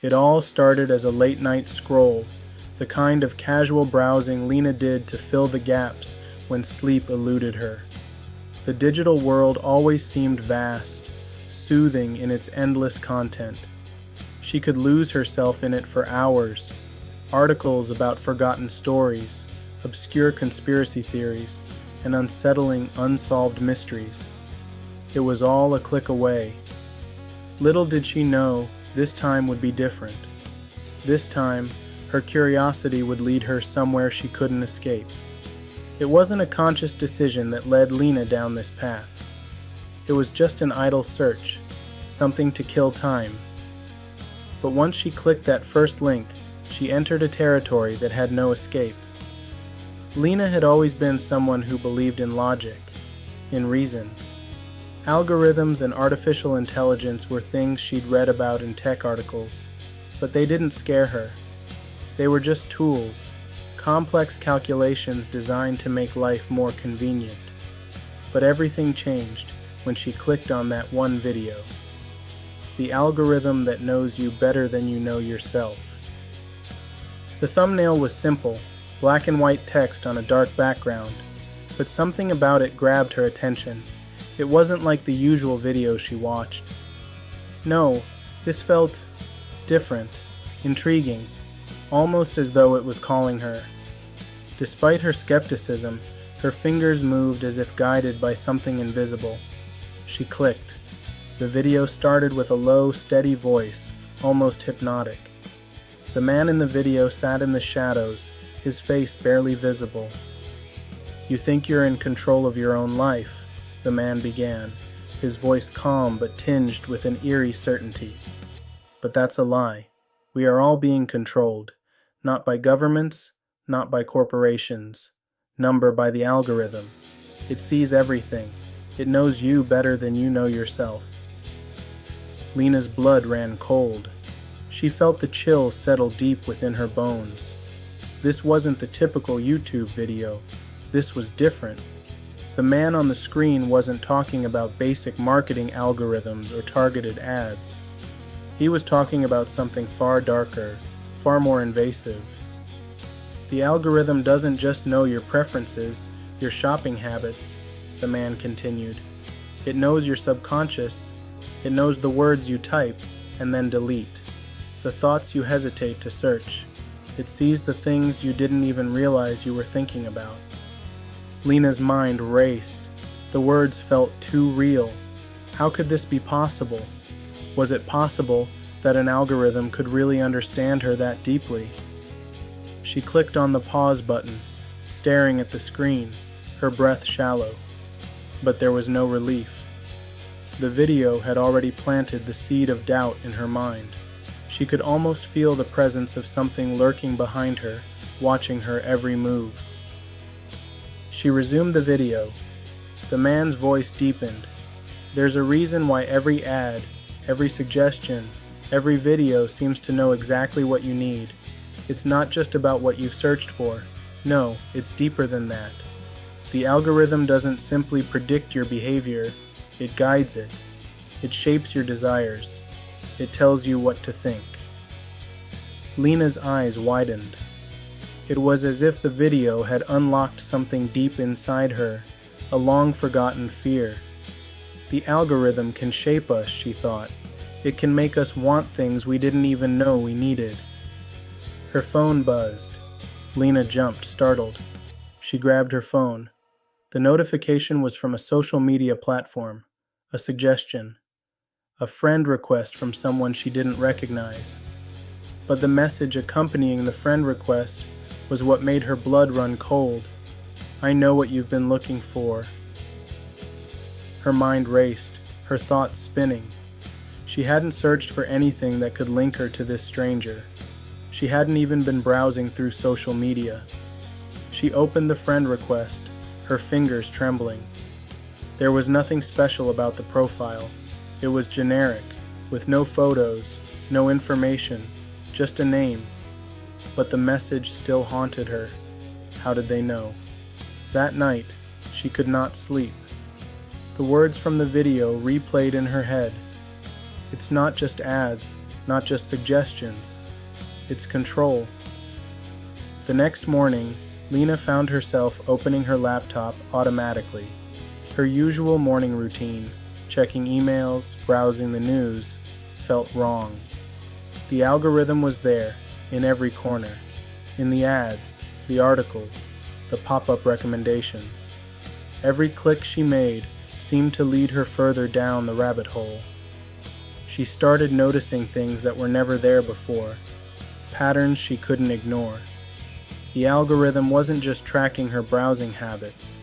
It all started as a late-night scroll, the kind of casual browsing Lena did to fill the gaps when sleep eluded her. The digital world always seemed vast, soothing in its endless content. She could lose herself in it for hours. Articles about forgotten stories, obscure conspiracy theories, and unsettling unsolved mysteries. It was all a click away. Little did she know this time would be different. This time, her curiosity would lead her somewhere she couldn't escape. It wasn't a conscious decision that led Lena down this path. It was just an idle search, something to kill time. But once she clicked that first link, she entered a territory that had no escape. Lena had always been someone who believed in logic, in reason. Algorithms and artificial intelligence were things she'd read about in tech articles, but they didn't scare her. They were just tools, complex calculations designed to make life more convenient. But everything changed when she clicked on that one video. The algorithm that knows you better than you know yourself. The thumbnail was simple, black and white text on a dark background, but something about it grabbed her attention. It wasn't like the usual videos she watched. No, this felt different, intriguing, almost as though it was calling her. Despite her skepticism, her fingers moved as if guided by something invisible. She clicked. The video started with a low, steady voice, almost hypnotic. The man in the video sat in the shadows, his face barely visible. "You think you're in control of your own life," the man began, his voice calm but tinged with an eerie certainty. "But that's a lie. We are all being controlled, not by governments, not by corporations, number by the algorithm. It sees everything. It knows you better than you know yourself." Lena's blood ran cold. She felt the chill settle deep within her bones. This wasn't the typical YouTube video. This was different. The man on the screen wasn't talking about basic marketing algorithms or targeted ads. He was talking about something far darker, far more invasive. "The algorithm doesn't just know your preferences, your shopping habits," the man continued. "It knows your subconscious. It knows the words you type and then delete, the thoughts you hesitate to search. It sees the things you didn't even realize you were thinking about." Lena's mind raced. The words felt too real. How could this be possible? Was it possible that an algorithm could really understand her that deeply? She clicked on the pause button, staring at the screen, her breath shallow. But there was no relief. The video had already planted the seed of doubt in her mind. She could almost feel the presence of something lurking behind her, watching her every move. She resumed the video. The man's voice deepened. "There's a reason why every ad, every suggestion, every video seems to know exactly what you need. It's not just about what you've searched for. No, it's deeper than that. The algorithm doesn't simply predict your behavior, it guides it. It shapes your desires. It tells you what to think." Lena's eyes widened. It was as if the video had unlocked something deep inside her, a long-forgotten fear. "The algorithm can shape us," she thought. "It can make us want things we didn't even know we needed." Her phone buzzed. Lena jumped, startled. She grabbed her phone. The notification was from a social media platform, a suggestion, a friend request from someone she didn't recognize. But the message accompanying the friend request was what made her blood run cold. "I know what you've been looking for." Her mind raced, her thoughts spinning. She hadn't searched for anything that could link her to this stranger. She hadn't even been browsing through social media. She opened the friend request, her fingers trembling. There was nothing special about the profile. It was generic, with no photos, no information, just a name. But the message still haunted her. How did they know? That night, she could not sleep. The words from the video replayed in her head. "It's not just ads. not just suggestions. It's control. The next morning, Lena found herself opening her laptop automatically. Her usual morning routine, checking emails, browsing the news, felt wrong. The algorithm was there, in every corner. In the ads, the articles, the pop-up recommendations. Every click she made seemed to lead her further down the rabbit hole. She started noticing things that were never there before, patterns she couldn't ignore. The algorithm wasn't just tracking her browsing habits,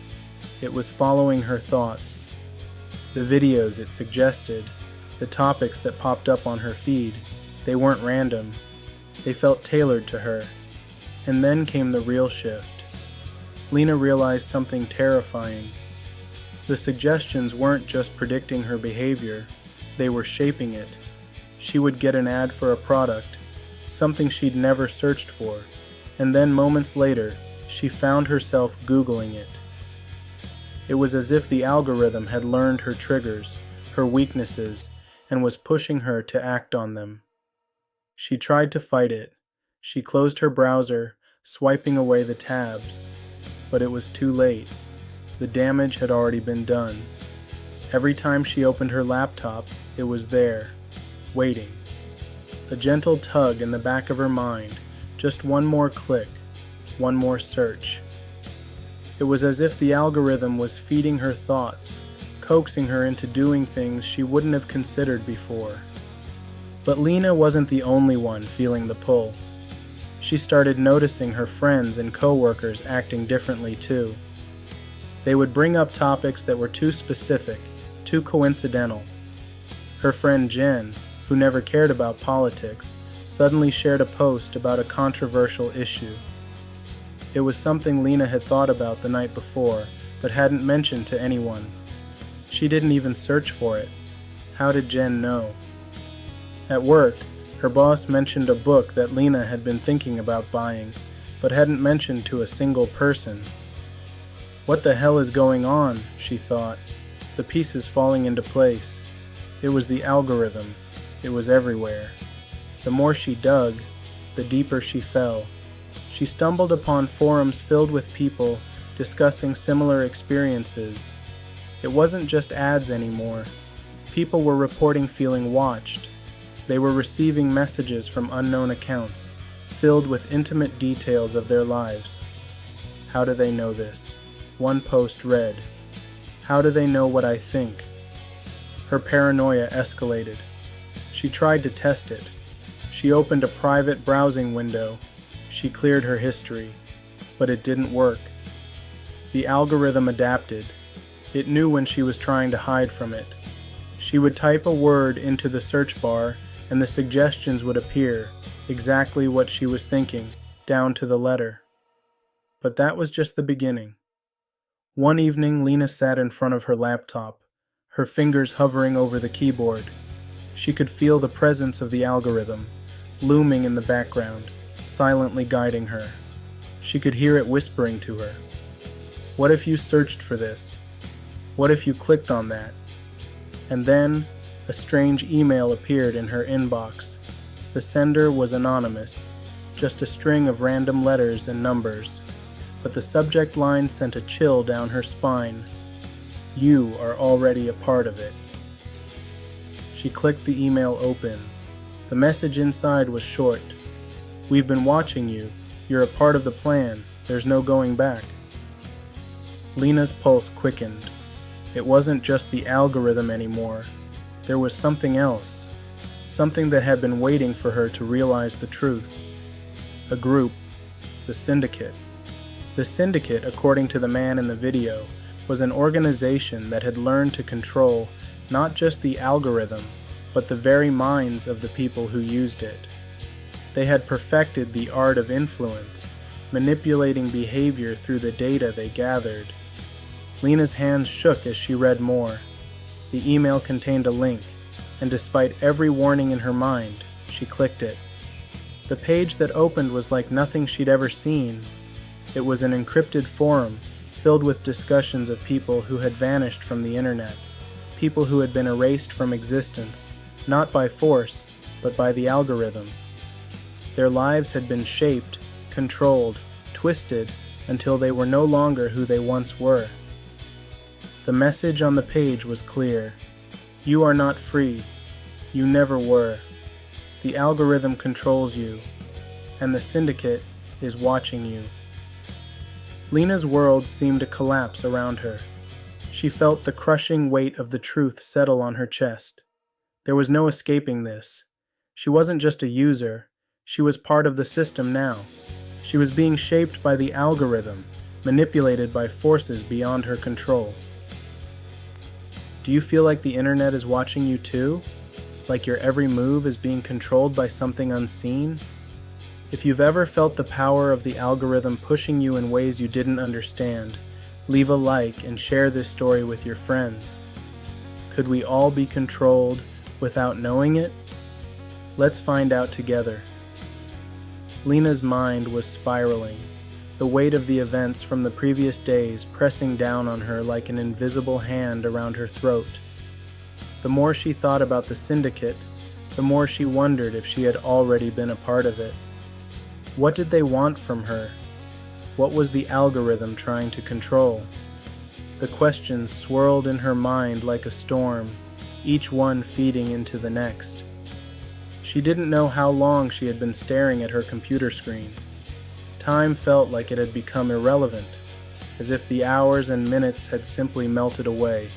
it was following her thoughts. The videos it suggested, the topics that popped up on her feed, they weren't random. They felt tailored to her. And then came the real shift. Lena realized something terrifying. The suggestions weren't just predicting her behavior, they were shaping it. She would get an ad for a product, something she'd never searched for, and then moments later, she found herself Googling it. It was as if the algorithm had learned her triggers, her weaknesses, and was pushing her to act on them. She tried to fight it. She closed her browser, swiping away the tabs. But it was too late. The damage had already been done. Every time she opened her laptop, it was there, waiting. A gentle tug in the back of her mind, just one more click, one more search. It was as if the algorithm was feeding her thoughts, coaxing her into doing things she wouldn't have considered before. But Lena wasn't the only one feeling the pull. She started noticing her friends and coworkers acting differently too. They would bring up topics that were too specific, too coincidental. Her friend Jen, who never cared about politics, suddenly shared a post about a controversial issue. It was something Lena had thought about the night before, but hadn't mentioned to anyone. She didn't even search for it. How did Jen know? At work, her boss mentioned a book that Lena had been thinking about buying, but hadn't mentioned to a single person. What the hell is going on, she thought, the pieces falling into place. It was the algorithm. It was everywhere. The more she dug, the deeper she fell. She stumbled upon forums filled with people discussing similar experiences. It wasn't just ads anymore. People were reporting feeling watched. They were receiving messages from unknown accounts, filled with intimate details of their lives. How do they know this? One post read, "How do they know what I think?" Her paranoia escalated. She tried to test it. She opened a private browsing window. She cleared her history, but it didn't work. The algorithm adapted. It knew when she was trying to hide from it. She would type a word into the search bar and the suggestions would appear, exactly what she was thinking, down to the letter. But that was just the beginning. One evening, Lena sat in front of her laptop, her fingers hovering over the keyboard. She could feel the presence of the algorithm, looming in the background, silently guiding her. She could hear it whispering to her. What if you searched for this? What if you clicked on that? And then, a strange email appeared in her inbox. The sender was anonymous, just a string of random letters and numbers. But the subject line sent a chill down her spine. You are already a part of it. She clicked the email open. The message inside was short. We've been watching you. You're a part of the plan. There's no going back. Lena's pulse quickened. It wasn't just the algorithm anymore. There was something else. Something that had been waiting for her to realize the truth. A group. The Syndicate. The Syndicate, according to the man in the video, was an organization that had learned to control not just the algorithm, but the very minds of the people who used it. They had perfected the art of influence, manipulating behavior through the data they gathered. Lena's hands shook as she read more. The email contained a link, and despite every warning in her mind, she clicked it. The page that opened was like nothing she'd ever seen. It was an encrypted forum filled with discussions of people who had vanished from the internet, people who had been erased from existence, not by force, but by the algorithm. Their lives had been shaped, controlled, twisted, until they were no longer who they once were. The message on the page was clear. You are not free. You never were. The algorithm controls you, and the Syndicate is watching you. Lena's world seemed to collapse around her. She felt the crushing weight of the truth settle on her chest. There was no escaping this. She wasn't just a user. She was part of the system now. She was being shaped by the algorithm, manipulated by forces beyond her control. Do you feel like the internet is watching you too? Like your every move is being controlled by something unseen? If you've ever felt the power of the algorithm pushing you in ways you didn't understand, leave a like and share this story with your friends. Could we all be controlled without knowing it? Let's find out together. Lena's mind was spiraling, the weight of the events from the previous days pressing down on her like an invisible hand around her throat. The more she thought about the Syndicate, the more she wondered if she had already been a part of it. What did they want from her? What was the algorithm trying to control? The questions swirled in her mind like a storm, each one feeding into the next. She didn't know how long she had been staring at her computer screen. Time felt like it had become irrelevant, as if the hours and minutes had simply melted away.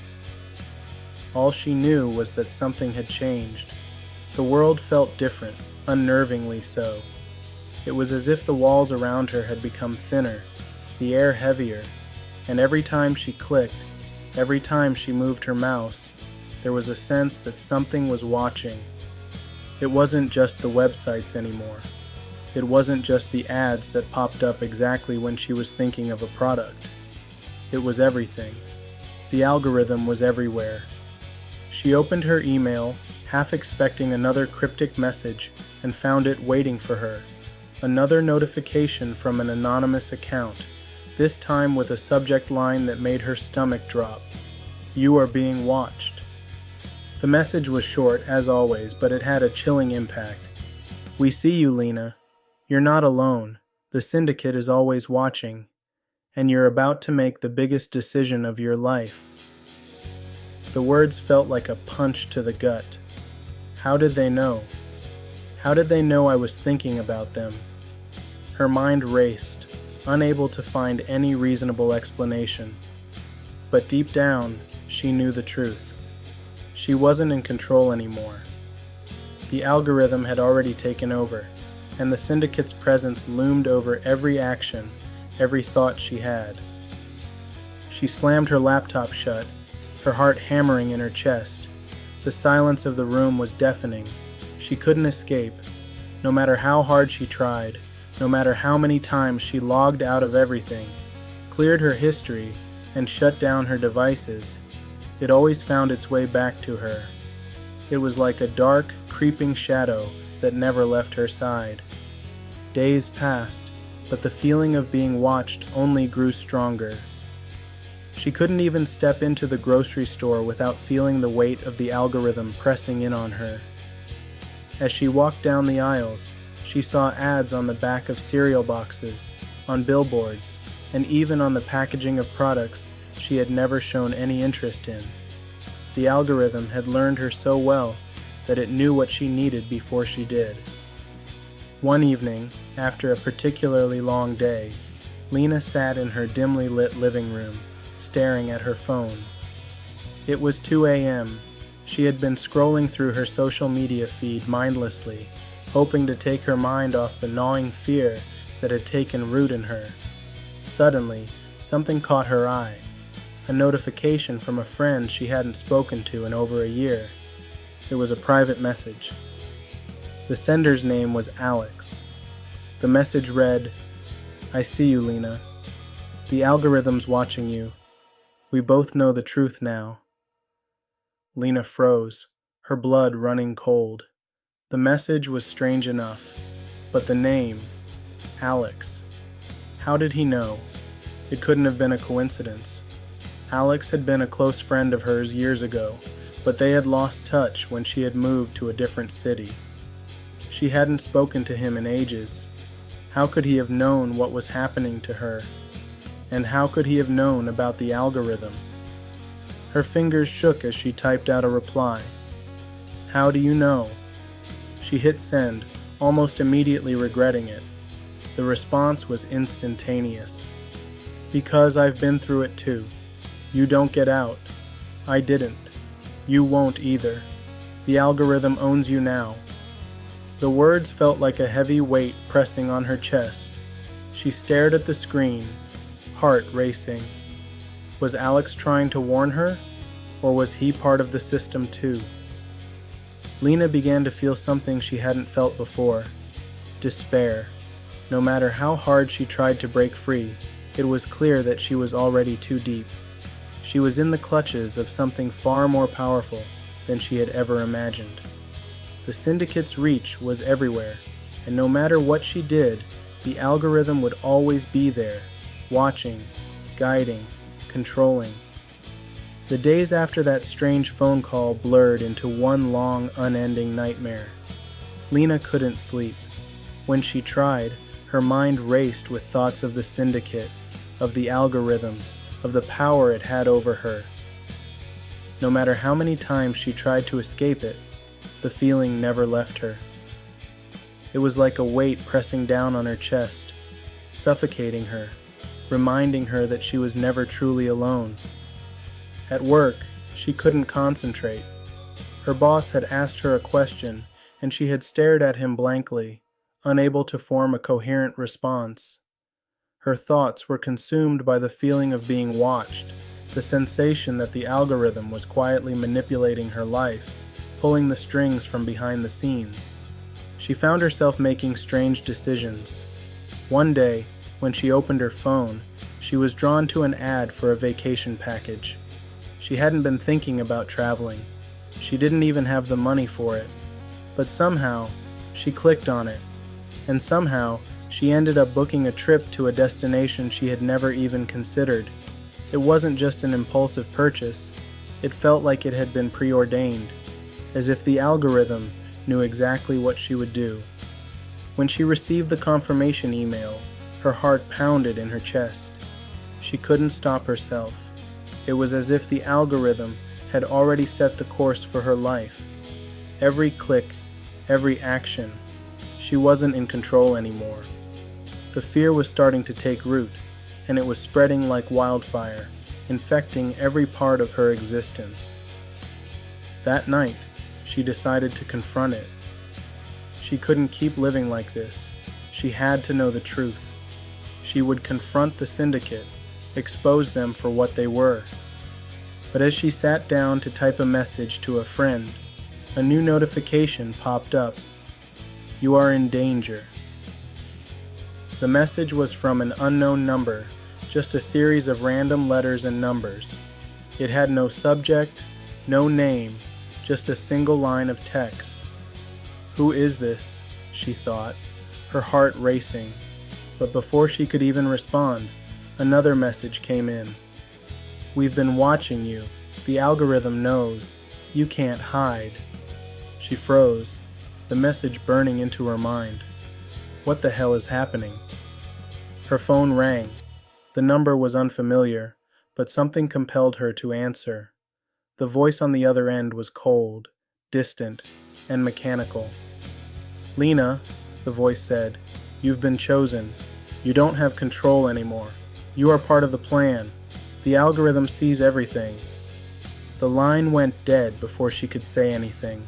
All she knew was that something had changed. The world felt different, unnervingly so. It was as if the walls around her had become thinner, the air heavier, and every time she clicked, every time she moved her mouse, there was a sense that something was watching. It wasn't just the websites anymore. It wasn't just the ads that popped up exactly when she was thinking of a product. It was everything. The algorithm was everywhere. She opened her email, half expecting another cryptic message, and found it waiting for her. Another notification from an anonymous account, this time with a subject line that made her stomach drop. You are being watched. The message was short, as always, but it had a chilling impact. We see you, Lena. You're not alone. The Syndicate is always watching, and you're about to make the biggest decision of your life. The words felt like a punch to the gut. How did they know? How did they know I was thinking about them? Her mind raced, unable to find any reasonable explanation. But deep down, she knew the truth. She wasn't in control anymore. The algorithm had already taken over, and the Syndicate's presence loomed over every action, every thought she had. She slammed her laptop shut, her heart hammering in her chest. The silence of the room was deafening. She couldn't escape. No matter how hard she tried, no matter how many times she logged out of everything, cleared her history, and shut down her devices, it always found its way back to her. It was like a dark, creeping shadow that never left her side. Days passed, but the feeling of being watched only grew stronger. She couldn't even step into the grocery store without feeling the weight of the algorithm pressing in on her. As she walked down the aisles, she saw ads on the back of cereal boxes, on billboards, and even on the packaging of products she had never shown any interest in. The algorithm had learned her so well that it knew what she needed before she did. One evening, after a particularly long day, Lena sat in her dimly lit living room, staring at her phone. It was 2 a.m. She had been scrolling through her social media feed mindlessly, hoping to take her mind off the gnawing fear that had taken root in her. Suddenly, something caught her eye. A notification from a friend she hadn't spoken to in over a year. It was a private message. The sender's name was Alex. The message read, "I see you, Lena. The algorithm's watching you. We both know the truth now." Lena froze, her blood running cold. The message was strange enough, but the name, Alex. How did he know? It couldn't have been a coincidence. Alex had been a close friend of hers years ago, but they had lost touch when she had moved to a different city. She hadn't spoken to him in ages. How could he have known what was happening to her? And how could he have known about the algorithm? Her fingers shook as she typed out a reply. How do you know? She hit send, almost immediately regretting it. The response was instantaneous. Because I've been through it too. You don't get out. I didn't. You won't either. The algorithm owns you now. The words felt like a heavy weight pressing on her chest. She stared at the screen, heart racing. Was Alex trying to warn her, or was he part of the system too? Lena began to feel something she hadn't felt before. Despair. No matter how hard she tried to break free, it was clear that she was already too deep. She was in the clutches of something far more powerful than she had ever imagined. The Syndicate's reach was everywhere, and no matter what she did, the algorithm would always be there, watching, guiding, controlling. The days after that strange phone call blurred into one long, unending nightmare. Lena couldn't sleep. When she tried, her mind raced with thoughts of the Syndicate, of the algorithm, of the power it had over her. No matter how many times she tried to escape it, the feeling never left her. It was like a weight pressing down on her chest, suffocating her, reminding her that she was never truly alone. At work, she couldn't concentrate. Her boss had asked her a question, and she had stared at him blankly, unable to form a coherent response. Her thoughts were consumed by the feeling of being watched, the sensation that the algorithm was quietly manipulating her life, pulling the strings from behind the scenes. She found herself making strange decisions. One day, when she opened her phone, she was drawn to an ad for a vacation package. She hadn't been thinking about traveling. She didn't even have the money for it. But somehow, she clicked on it. And somehow, she ended up booking a trip to a destination she had never even considered. It wasn't just an impulsive purchase. It felt like it had been preordained, as if the algorithm knew exactly what she would do. When she received the confirmation email, her heart pounded in her chest. She couldn't stop herself. It was as if the algorithm had already set the course for her life. Every click, every action. She wasn't in control anymore. The fear was starting to take root, and it was spreading like wildfire, infecting every part of her existence. That night, she decided to confront it. She couldn't keep living like this. She had to know the truth. She would confront the Syndicate, expose them for what they were. But as she sat down to type a message to a friend, a new notification popped up. You are in danger. The message was from an unknown number, just a series of random letters and numbers. It had no subject, no name, just a single line of text. Who is this? She thought, her heart racing. But before she could even respond, another message came in. We've been watching you. The algorithm knows. You can't hide. She froze, the message burning into her mind. What the hell is happening? Her phone rang. The number was unfamiliar, but something compelled her to answer. The voice on the other end was cold, distant, and mechanical. Lena, the voice said, you've been chosen. You don't have control anymore. You are part of the plan. The algorithm sees everything. The line went dead before she could say anything.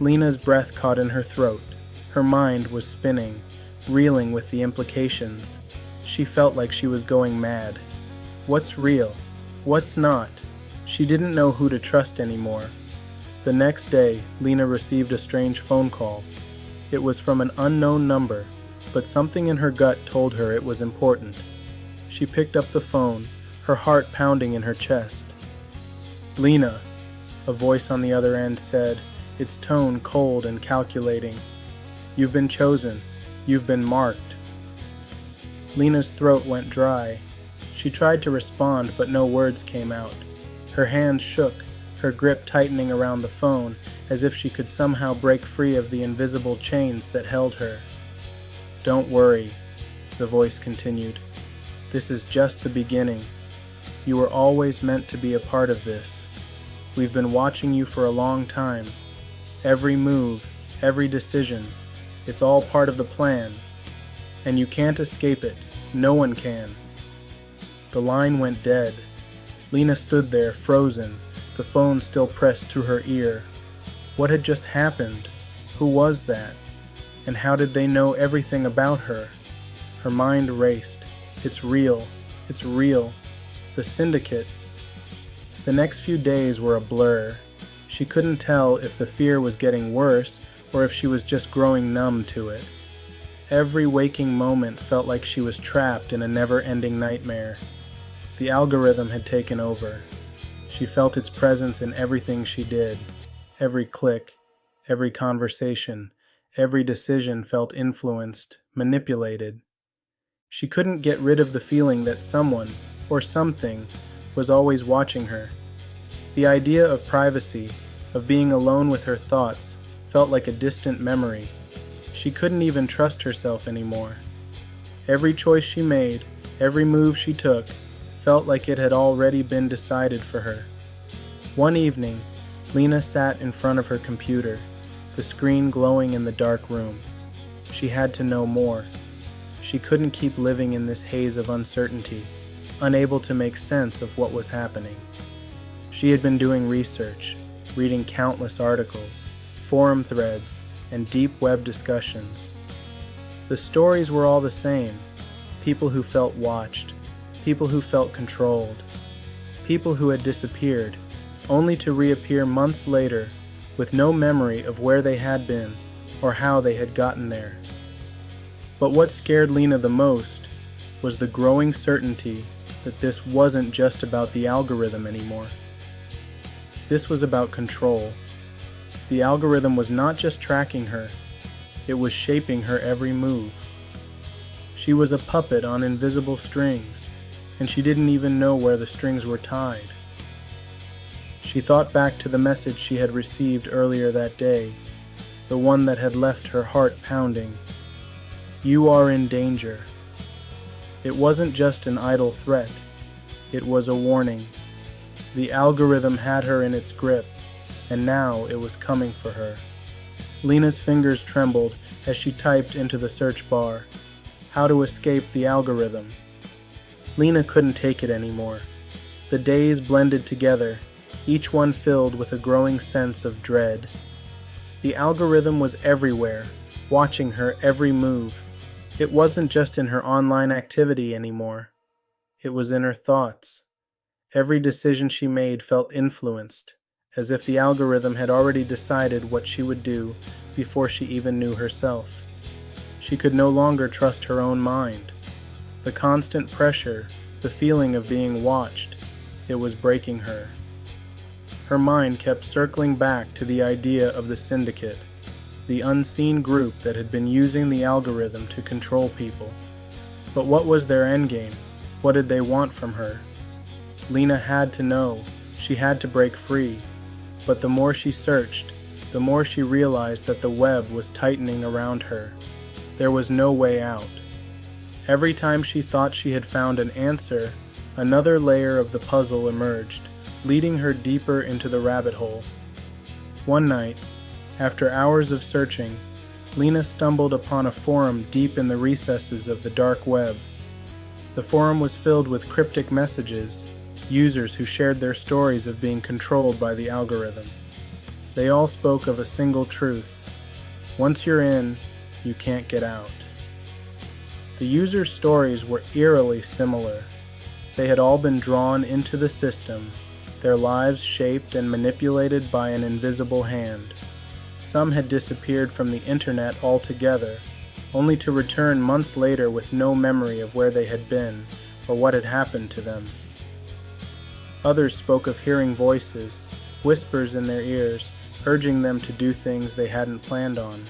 Lena's breath caught in her throat. Her mind was spinning, reeling with the implications. She felt like she was going mad. What's real? What's not? She didn't know who to trust anymore. The next day, Lena received a strange phone call. It was from an unknown number, but something in her gut told her it was important. She picked up the phone, her heart pounding in her chest. Lena, a voice on the other end said, its tone cold and calculating. You've been chosen. You've been marked. Lena's throat went dry. She tried to respond, but no words came out. Her hands shook, her grip tightening around the phone as if she could somehow break free of the invisible chains that held her. "Don't worry," the voice continued. "This is just the beginning. You were always meant to be a part of this. We've been watching you for a long time. Every move, every decision, it's all part of the plan. And you can't escape it. No one can." The line went dead. Lena stood there, frozen, the phone still pressed to her ear. What had just happened? Who was that? And how did they know everything about her? Her mind raced. It's real. It's real. The Syndicate. The next few days were a blur. She couldn't tell if the fear was getting worse or if she was just growing numb to it. Every waking moment felt like she was trapped in a never-ending nightmare. The algorithm had taken over. She felt its presence in everything she did. Every click, every conversation, every decision felt influenced, manipulated. She couldn't get rid of the feeling that someone, or something, was always watching her. The idea of privacy, of being alone with her thoughts, felt like a distant memory. She couldn't even trust herself anymore. Every choice she made, every move she took, felt like it had already been decided for her. One evening, Lena sat in front of her computer, the screen glowing in the dark room. She had to know more. She couldn't keep living in this haze of uncertainty, unable to make sense of what was happening. She had been doing research, reading countless articles, forum threads, and deep web discussions. The stories were all the same. People who felt watched, people who felt controlled, people who had disappeared, only to reappear months later with no memory of where they had been or how they had gotten there. But what scared Lena the most was the growing certainty that this wasn't just about the algorithm anymore. This was about control. The algorithm was not just tracking her, it was shaping her every move. She was a puppet on invisible strings, and she didn't even know where the strings were tied. She thought back to the message she had received earlier that day, the one that had left her heart pounding. "You are in danger." It wasn't just an idle threat, it was a warning. The algorithm had her in its grip, and now it was coming for her. Lena's fingers trembled as she typed into the search bar, "How to escape the algorithm." Lena couldn't take it anymore. The days blended together, each one filled with a growing sense of dread. The algorithm was everywhere, watching her every move. It wasn't just in her online activity anymore. It was in her thoughts. Every decision she made felt influenced, as if the algorithm had already decided what she would do before she even knew herself. She could no longer trust her own mind. The constant pressure, the feeling of being watched, it was breaking her. Her mind kept circling back to the idea of the Syndicate, the unseen group that had been using the algorithm to control people. But what was their endgame? What did they want from her? Lena had to know. She had to break free. But the more she searched, the more she realized that the web was tightening around her. There was no way out. Every time she thought she had found an answer, another layer of the puzzle emerged, leading her deeper into the rabbit hole. One night, after hours of searching, Lena stumbled upon a forum deep in the recesses of the dark web. The forum was filled with cryptic messages, users who shared their stories of being controlled by the algorithm. They all spoke of a single truth: once you're in, you can't get out. The users' stories were eerily similar. They had all been drawn into the system, their lives shaped and manipulated by an invisible hand. Some had disappeared from the internet altogether, only to return months later with no memory of where they had been or what had happened to them. Others spoke of hearing voices, whispers in their ears, urging them to do things they hadn't planned on.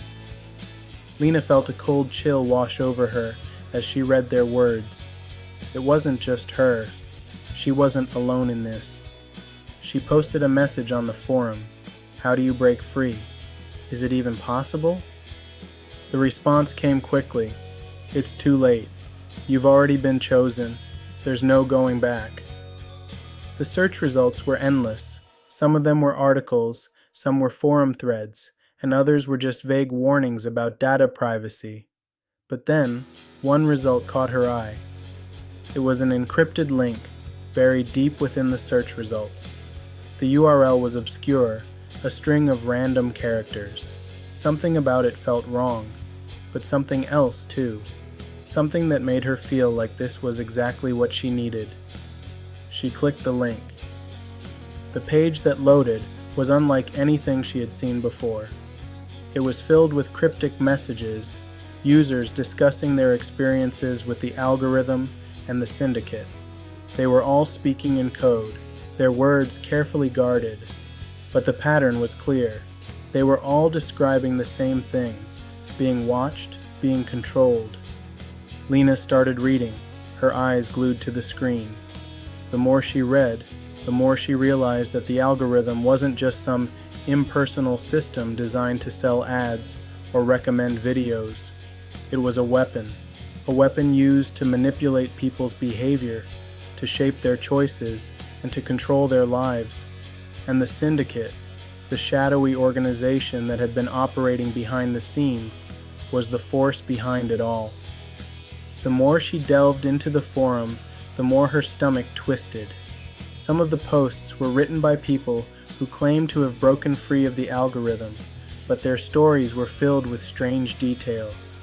Lena felt a cold chill wash over her as she read their words. It wasn't just her. She wasn't alone in this. She posted a message on the forum. How do you break free? Is it even possible? The response came quickly. It's too late. You've already been chosen. There's no going back. The search results were endless. Some of them were articles, some were forum threads, and others were just vague warnings about data privacy. But then, one result caught her eye. It was an encrypted link, buried deep within the search results. The URL was obscure, a string of random characters. Something about it felt wrong, but something else too. Something that made her feel like this was exactly what she needed. She clicked the link. The page that loaded was unlike anything she had seen before. It was filled with cryptic messages, users discussing their experiences with the algorithm and the Syndicate. They were all speaking in code, their words carefully guarded. But the pattern was clear. They were all describing the same thing, being watched, being controlled. Lena started reading, her eyes glued to the screen. The more she read, the more she realized that the algorithm wasn't just some impersonal system designed to sell ads or recommend videos. It was a weapon used to manipulate people's behavior, to shape their choices, and to control their lives. And the Syndicate, the shadowy organization that had been operating behind the scenes, was the force behind it all. The more she delved into the forum, the more her stomach twisted. Some of the posts were written by people who claimed to have broken free of the algorithm, but their stories were filled with strange details.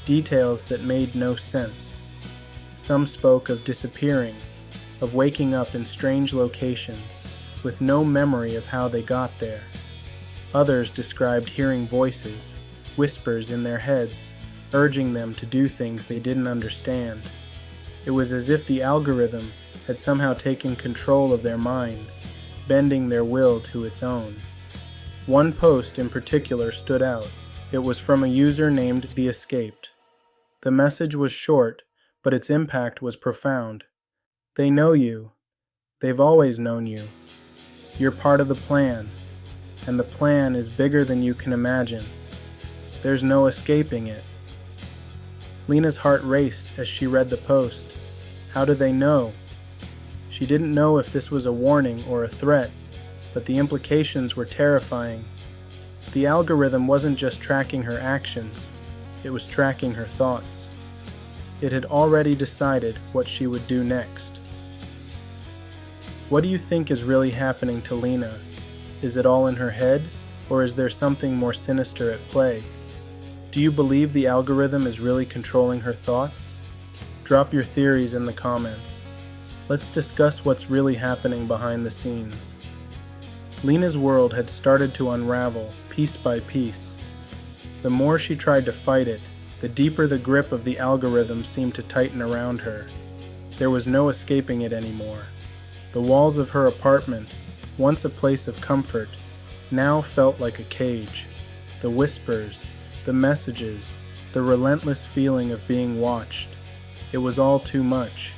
Details that made no sense. Some spoke of disappearing, of waking up in strange locations, with no memory of how they got there. Others described hearing voices, whispers in their heads, urging them to do things they didn't understand. It was as if the algorithm had somehow taken control of their minds, bending their will to its own. One post in particular stood out. It was from a user named The Escaped. The message was short, but its impact was profound. They know you. They've always known you. You're part of the plan, and the plan is bigger than you can imagine. There's no escaping it. Lena's heart raced as she read the post. How did they know? She didn't know if this was a warning or a threat, but the implications were terrifying. The algorithm wasn't just tracking her actions, it was tracking her thoughts. It had already decided what she would do next. What do you think is really happening to Lena? Is it all in her head, or is there something more sinister at play? Do you believe the algorithm is really controlling her thoughts? Drop your theories in the comments. Let's discuss what's really happening behind the scenes. Lena's world had started to unravel, piece by piece. The more she tried to fight it, the deeper the grip of the algorithm seemed to tighten around her. There was no escaping it anymore. The walls of her apartment, once a place of comfort, now felt like a cage. The whispers, the messages, the relentless feeling of being watched. It was all too much.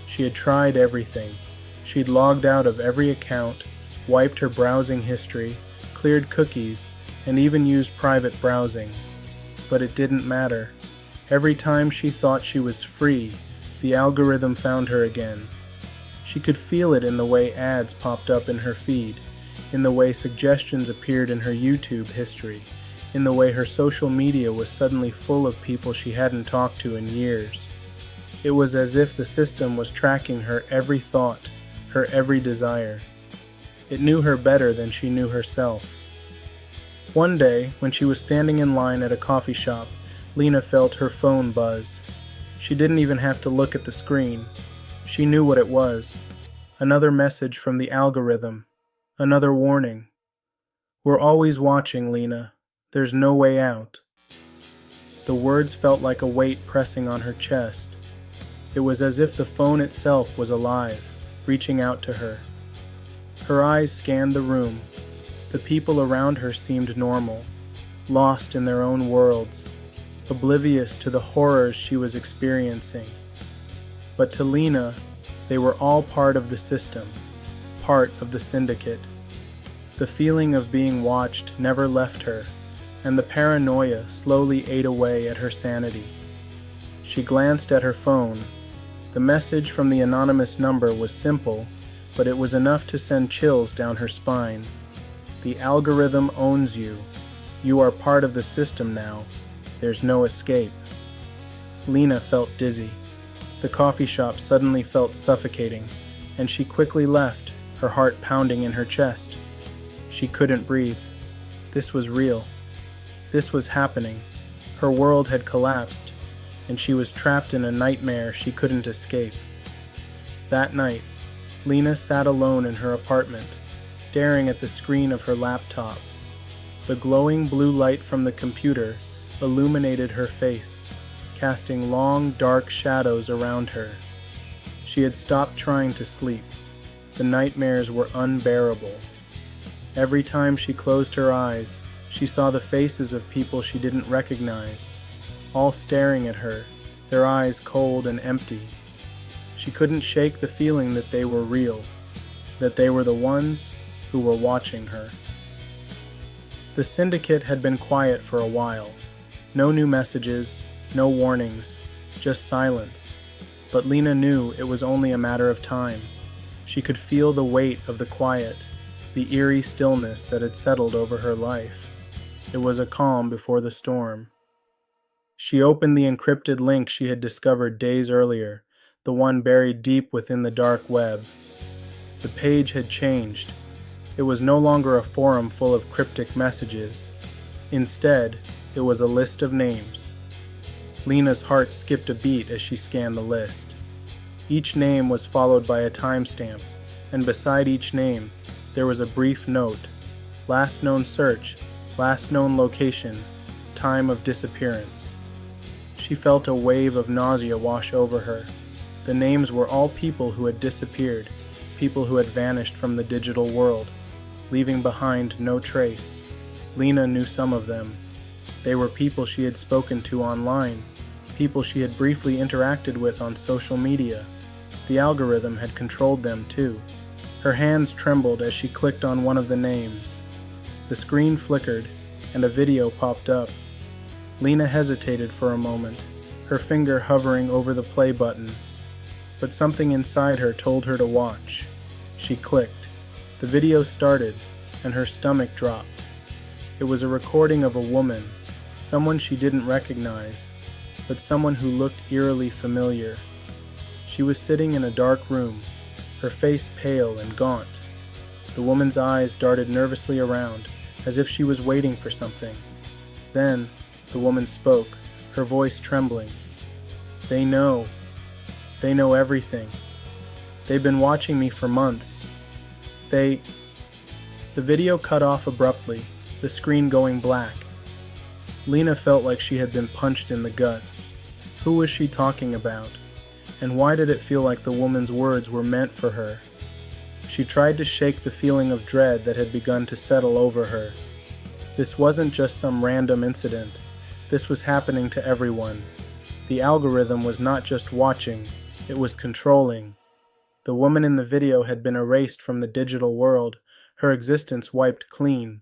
She had tried everything. She'd logged out of every account, wiped her browsing history, cleared cookies, and even used private browsing. But it didn't matter. Every time she thought she was free, the algorithm found her again. She could feel it in the way ads popped up in her feed, in the way suggestions appeared in her YouTube history, in the way her social media was suddenly full of people she hadn't talked to in years. It was as if the system was tracking her every thought, her every desire. It knew her better than she knew herself. One day, when she was standing in line at a coffee shop, Lena felt her phone buzz. She didn't even have to look at the screen. She knew what it was. Another message from the algorithm. Another warning. We're always watching, Lena. There's no way out. The words felt like a weight pressing on her chest. It was as if the phone itself was alive, reaching out to her. Her eyes scanned the room. The people around her seemed normal, lost in their own worlds, oblivious to the horrors she was experiencing. But to Lena, they were all part of the system, part of the Syndicate. The feeling of being watched never left her, and the paranoia slowly ate away at her sanity. She glanced at her phone. The message from the anonymous number was simple, but it was enough to send chills down her spine. The algorithm owns you. You are part of the system now. There's no escape. Lena felt dizzy. The coffee shop suddenly felt suffocating, and she quickly left, her heart pounding in her chest. She couldn't breathe. This was real. This was happening. Her world had collapsed, and she was trapped in a nightmare she couldn't escape. That night, Lena sat alone in her apartment, staring at the screen of her laptop. The glowing blue light from the computer illuminated her face, casting long, dark shadows around her. She had stopped trying to sleep. The nightmares were unbearable. Every time she closed her eyes, she saw the faces of people she didn't recognize, all staring at her, their eyes cold and empty. She couldn't shake the feeling that they were real, that they were the ones who were watching her. The Syndicate had been quiet for a while. No new messages, no warnings, just silence. But Lena knew it was only a matter of time. She could feel the weight of the quiet, the eerie stillness that had settled over her life. It was a calm before the storm. She opened the encrypted link she had discovered days earlier, the one buried deep within the dark web. The page had changed. It was no longer a forum full of cryptic messages. Instead, it was a list of names. Lena's heart skipped a beat as she scanned the list. Each name was followed by a timestamp, and beside each name, there was a brief note: last known search, last known location, time of disappearance. She felt a wave of nausea wash over her. The names were all people who had disappeared, people who had vanished from the digital world, leaving behind no trace. Lena knew some of them. They were people she had spoken to online, people she had briefly interacted with on social media. The algorithm had controlled them too. Her hands trembled as she clicked on one of the names. The screen flickered, and a video popped up. Lena hesitated for a moment, her finger hovering over the play button. But something inside her told her to watch. She clicked. The video started, and her stomach dropped. It was a recording of a woman, someone she didn't recognize, but someone who looked eerily familiar. She was sitting in a dark room, her face pale and gaunt. The woman's eyes darted nervously around, as if she was waiting for something. Then, the woman spoke, her voice trembling. They know everything. They've been watching me for months. The video cut off abruptly, the screen going black. Lena felt like she had been punched in the gut. Who was she talking about? And why did it feel like the woman's words were meant for her? She tried to shake the feeling of dread that had begun to settle over her. This wasn't just some random incident. This was happening to everyone. The algorithm was not just watching, it was controlling. The woman in the video had been erased from the digital world, her existence wiped clean.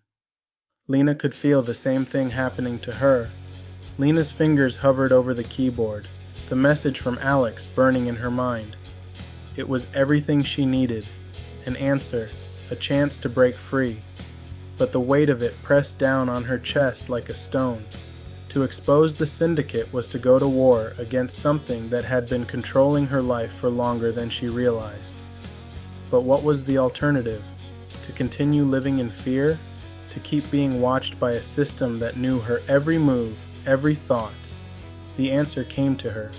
Lena could feel the same thing happening to her. Lena's fingers hovered over the keyboard, the message from Alex burning in her mind. It was everything she needed, an answer, a chance to break free. But the weight of it pressed down on her chest like a stone. To expose the Syndicate was to go to war against something that had been controlling her life for longer than she realized. But what was the alternative? To continue living in fear? To keep being watched by a system that knew her every move, every thought? The answer came to her,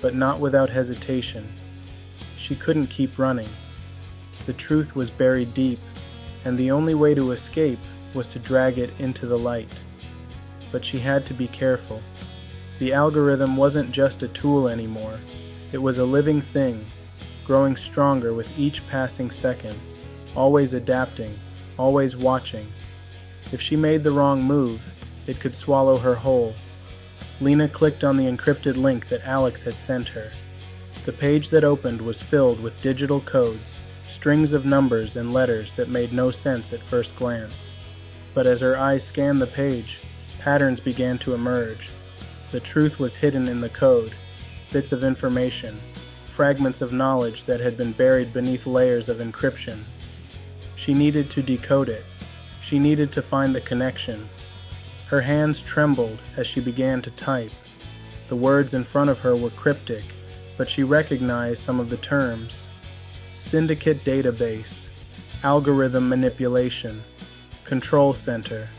but not without hesitation. She couldn't keep running. The truth was buried deep, and the only way to escape was to drag it into the light. But she had to be careful. The algorithm wasn't just a tool anymore. It was a living thing, growing stronger with each passing second, always adapting, always watching. If she made the wrong move, it could swallow her whole. Lena clicked on the encrypted link that Alex had sent her. The page that opened was filled with digital codes, strings of numbers and letters that made no sense at first glance. But as her eyes scanned the page, patterns began to emerge. The truth was hidden in the code, bits of information, fragments of knowledge that had been buried beneath layers of encryption. She needed to decode it. She needed to find the connection. Her hands trembled as she began to type. The words in front of her were cryptic, but she recognized some of the terms. Syndicate database, algorithm manipulation, control center.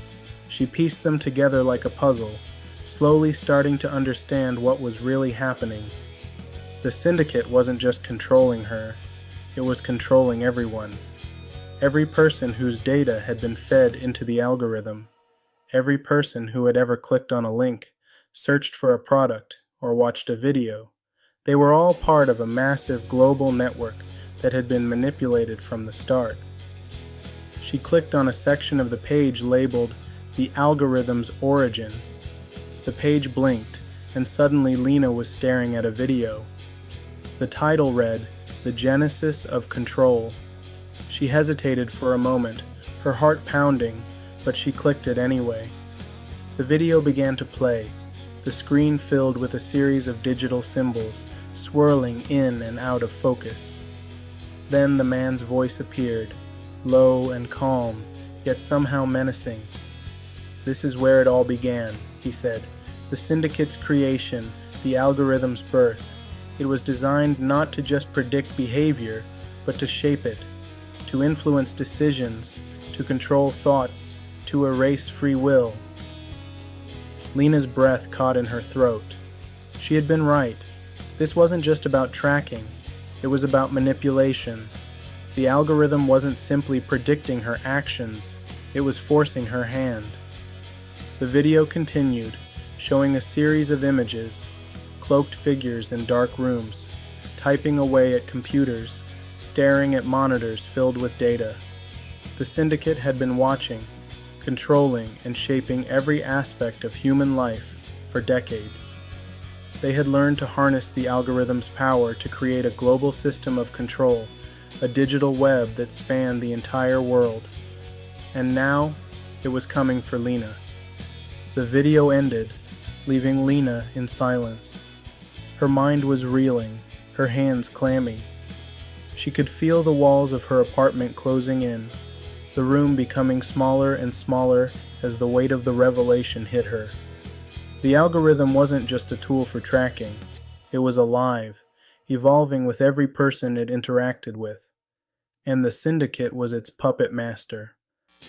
She pieced them together like a puzzle, slowly starting to understand what was really happening. The Syndicate wasn't just controlling her, it was controlling everyone. Every person whose data had been fed into the algorithm. Every person who had ever clicked on a link, searched for a product, or watched a video. They were all part of a massive global network that had been manipulated from the start. She clicked on a section of the page labeled "The Algorithm's Origin." The page blinked, and suddenly Lena was staring at a video. The title read, "The Genesis of Control." She hesitated for a moment, her heart pounding, but she clicked it anyway. The video began to play, the screen filled with a series of digital symbols, swirling in and out of focus. Then the man's voice appeared, low and calm, yet somehow menacing. "This is where it all began," he said. "The Syndicate's creation, the algorithm's birth. It was designed not to just predict behavior, but to shape it, to influence decisions, to control thoughts, to erase free will." Lena's breath caught in her throat. She had been right. This wasn't just about tracking. It was about manipulation. The algorithm wasn't simply predicting her actions. It was forcing her hand. The video continued, showing a series of images, cloaked figures in dark rooms, typing away at computers, staring at monitors filled with data. The Syndicate had been watching, controlling and shaping every aspect of human life for decades. They had learned to harness the algorithm's power to create a global system of control, a digital web that spanned the entire world. And now, it was coming for Lena. The video ended, leaving Lena in silence. Her mind was reeling, her hands clammy. She could feel the walls of her apartment closing in, the room becoming smaller and smaller as the weight of the revelation hit her. The algorithm wasn't just a tool for tracking. It was alive, evolving with every person it interacted with. And the Syndicate was its puppet master,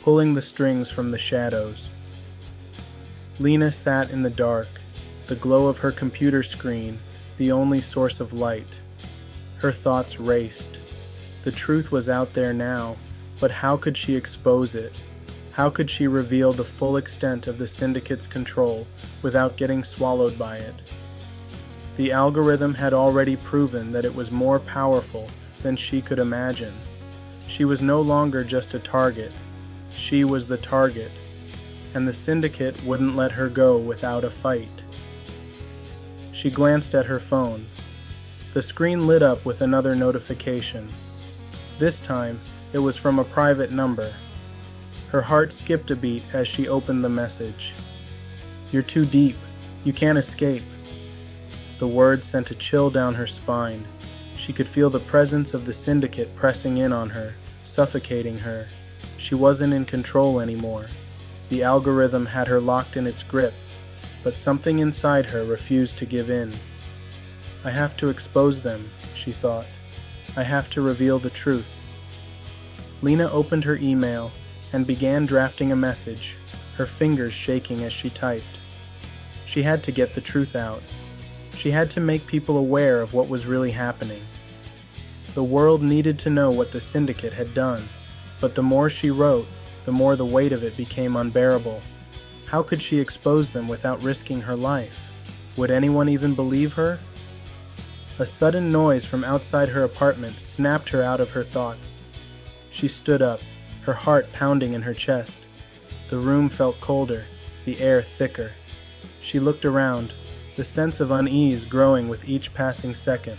pulling the strings from the shadows. Lena sat in the dark, the glow of her computer screen the only source of light. Her thoughts raced. The truth was out there now, but how could she expose it? How could she reveal the full extent of the Syndicate's control without getting swallowed by it? The algorithm had already proven that it was more powerful than she could imagine. She was no longer just a target. She was the target, and the Syndicate wouldn't let her go without a fight. She glanced at her phone. The screen lit up with another notification. This time, it was from a private number. Her heart skipped a beat as she opened the message. "You're too deep. You can't escape." The words sent a chill down her spine. She could feel the presence of the Syndicate pressing in on her, suffocating her. She wasn't in control anymore. The algorithm had her locked in its grip, but something inside her refused to give in. "I have to expose them," she thought. "I have to reveal the truth." Lena opened her email and began drafting a message, her fingers shaking as she typed. She had to get the truth out. She had to make people aware of what was really happening. The world needed to know what the Syndicate had done, but the more she wrote, the more the weight of it became unbearable. How could she expose them without risking her life? Would anyone even believe her? A sudden noise from outside her apartment snapped her out of her thoughts. She stood up, her heart pounding in her chest. The room felt colder, the air thicker. She looked around, the sense of unease growing with each passing second.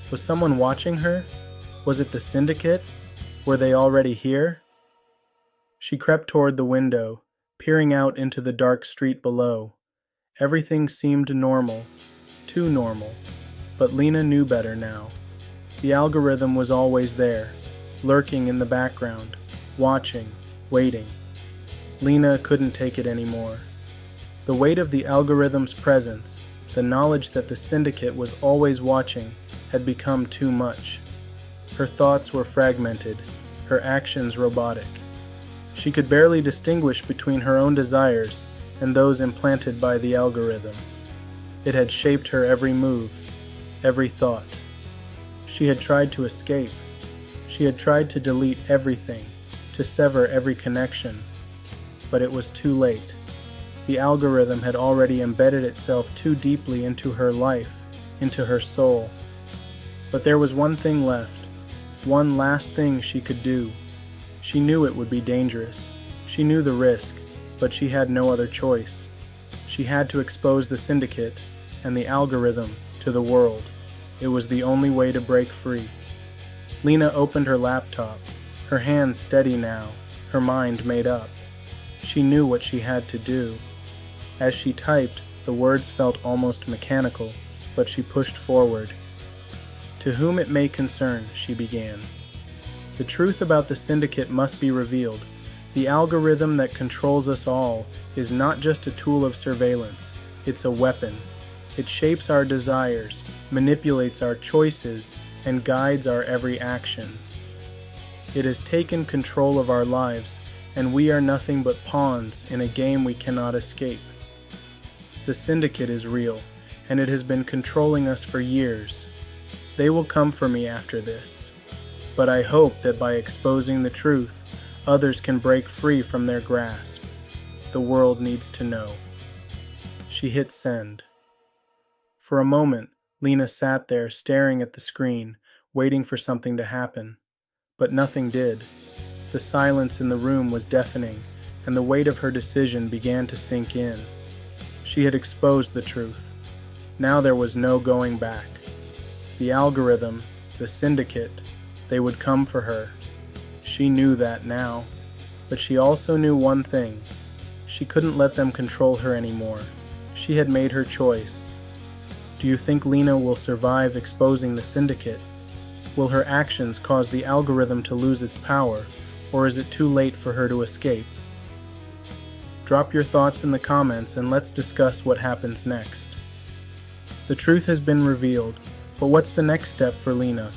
Was someone watching her? Was it the Syndicate? Were they already here? She crept toward the window, peering out into the dark street below. Everything seemed normal, too normal, but Lena knew better now. The algorithm was always there, lurking in the background, watching, waiting. Lena couldn't take it anymore. The weight of the algorithm's presence, the knowledge that the Syndicate was always watching, had become too much. Her thoughts were fragmented, her actions robotic. She could barely distinguish between her own desires and those implanted by the algorithm. It had shaped her every move, every thought. She had tried to escape. She had tried to delete everything, to sever every connection. But it was too late. The algorithm had already embedded itself too deeply into her life, into her soul. But there was one thing left, one last thing she could do. She knew it would be dangerous. She knew the risk, but she had no other choice. She had to expose the Syndicate and the algorithm to the world. It was the only way to break free. Lena opened her laptop, her hands steady now, her mind made up. She knew what she had to do. As she typed, the words felt almost mechanical, but she pushed forward. "To whom it may concern," she began. "The truth about the Syndicate must be revealed. The algorithm that controls us all is not just a tool of surveillance, it's a weapon. It shapes our desires, manipulates our choices, and guides our every action. It has taken control of our lives, and we are nothing but pawns in a game we cannot escape. The Syndicate is real, and it has been controlling us for years. They will come for me after this. But I hope that by exposing the truth, others can break free from their grasp. The world needs to know." She hit send. For a moment, Lena sat there staring at the screen, waiting for something to happen. But nothing did. The silence in the room was deafening, and the weight of her decision began to sink in. She had exposed the truth. Now there was no going back. The algorithm, the Syndicate, they would come for her. She knew that now. But she also knew one thing. She couldn't let them control her anymore. She had made her choice. Do you think Lena will survive exposing the Syndicate? Will her actions cause the algorithm to lose its power, or is it too late for her to escape? Drop your thoughts in the comments and let's discuss what happens next. The truth has been revealed, but what's the next step for Lena?